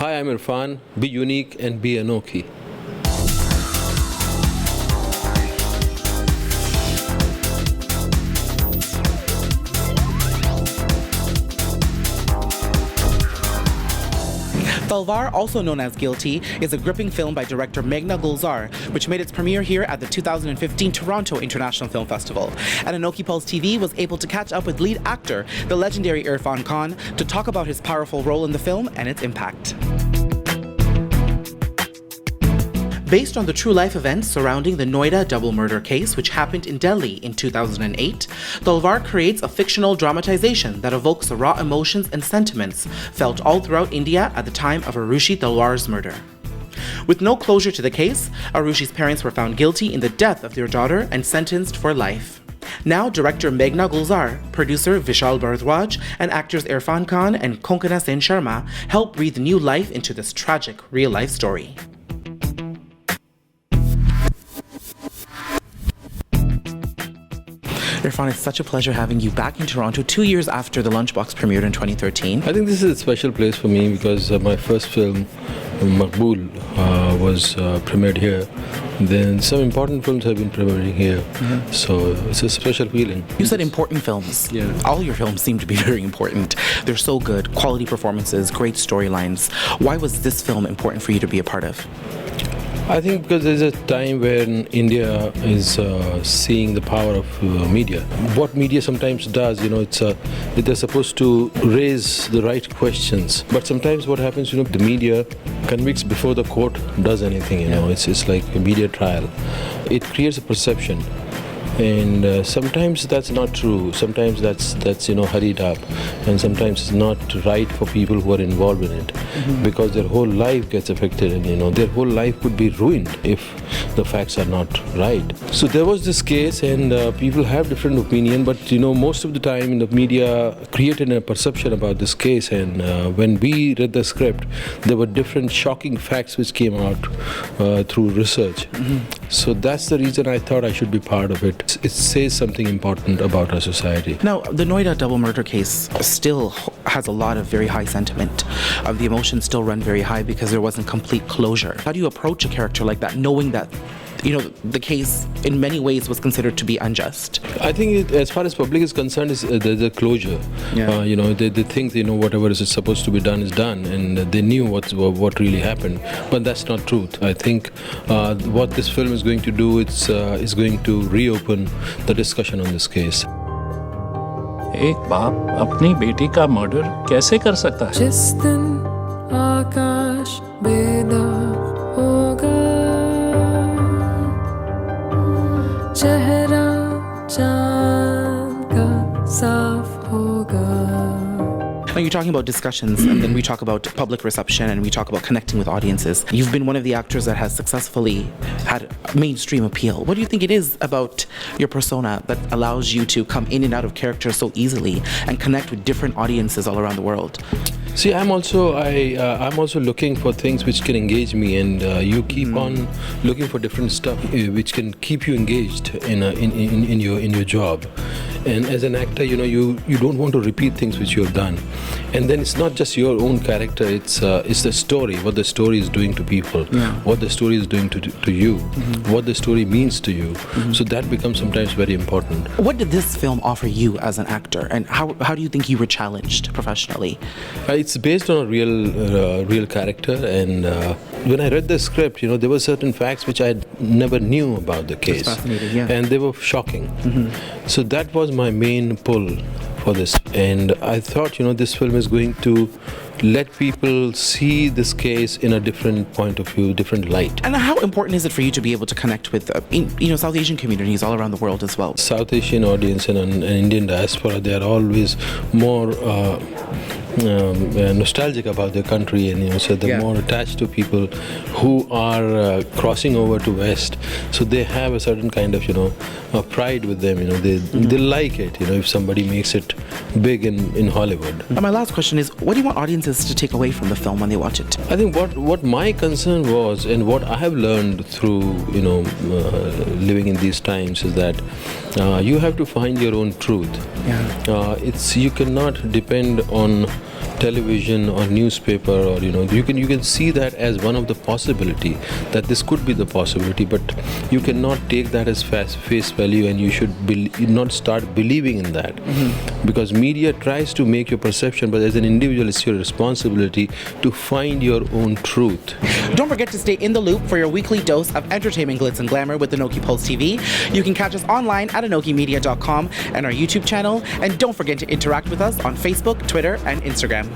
Hi, I'm Irrfan. Be unique and be ANOKHI. Talvar, also known as Guilty, is a gripping film by director Meghna Gulzar, which made its premiere here at the 2015 Toronto International Film Festival. And ANOKHI Pulse TV was able to catch up with lead actor, the legendary Irrfan Khan, to talk about his powerful role in the film and its impact. Based on the true-life events surrounding the Noida Double Murder Case, which happened in Delhi in 2008, Talvar creates a fictional dramatization that evokes the raw emotions and sentiments felt all throughout India at the time of Aarushi Talwar's murder. With no closure to the case, Aarushi's parents were found guilty in the death of their daughter and sentenced for life. Now, director Meghna Gulzar, producer Vishal Bhardwarj, and actors Irrfan Khan and Konkona Sharma help breathe new life into this tragic real-life story. Irrfan, it's such a pleasure having you back in Toronto 2 years after The Lunchbox premiered in 2013. I think this is a special place for me because my first film, Maqbool, was premiered here. Then some important films have been premiering here. So it's a special feeling. You said important films. Yeah. All your films seem to be very important. They're so good, quality performances, great storylines. Why was this film important for you to be a part of? I think because there's a time when India is seeing the power of media. What media sometimes does, they're supposed to raise the right questions. But sometimes what happens, the media convicts before the court does anything, It's like a media trial. It creates a perception. And sometimes that's not true. Sometimes that's hurried up, and sometimes it's not right for people who are involved in it, because their whole life gets affected, and their whole life could be ruined if the facts are not right. So there was this case, and people have different opinion, but most of the time the media created a perception about this case, and when we read the script, there were different shocking facts which came out through research. So that's the reason I thought I should be part of it. It says something important about our society. Now, the Noida Double Murder Case still has a lot of very high sentiment. The emotions still run very high because there wasn't complete closure. How do you approach a character like that, knowing that the case in many ways was considered to be unjust? I think as far as public is concerned, there's a closure. Yeah. They think whatever is supposed to be done is done, and they knew what really happened. But that's not truth. I think what this film is going to do is going to reopen the discussion on this case. एक बाप अपनी बेटी का murder कैसे कर सकता है? जिस दिन आकाश बेदाग होगा, चेहरा चांद का साफ होगा. Now, you're talking about discussions, and then we talk about public reception, and we talk about connecting with audiences. You've been one of the actors that has successfully had mainstream appeal. What do you think it is about your persona that allows you to come in and out of character so easily and connect with different audiences all around the world? See, I'm also looking for things which can engage me, and you keep on looking for different stuff which can keep you engaged in your job. And as an actor, you don't want to repeat things which you have done. And then it's not just your own character; it's the story, what the story is doing to people, what the story is doing to you, what the story means to you. So that becomes sometimes very important. What did this film offer you as an actor, and how do you think you were challenged professionally? It's based on a real character, and when I read the script, there were certain facts which I never knew about the case. That's fascinating, yeah. And they were shocking. So that was my main pull for this, and I thought this film is going to let people see this case in a different point of view, different light. And how important is it for you to be able to connect with South Asian communities all around the world as well? South Asian audience and Indian diaspora, they are always more nostalgic about their country, and so they're more attached to people who are crossing over to West. So they have a certain kind of pride with them. They like it. If somebody makes it big in Hollywood. And my last question is, what do you want audiences to take away from the film when they watch it? I think what my concern was, and what I have learned through living in these times, is that you have to find your own truth. Yeah. You cannot depend on television or newspaper, or you can see that as one of the possibility, that this could be the possibility, but you cannot take that as face value, and you should not start believing in that, because media tries to make your perception, but as an individual it's your responsibility to find your own truth. Don't forget to stay in the loop for your weekly dose of entertainment glitz and glamour with Anokhi Pulse TV. You can catch us online at anokhimedia.com and our YouTube channel, and don't forget to interact with us on Facebook, Twitter, and Instagram.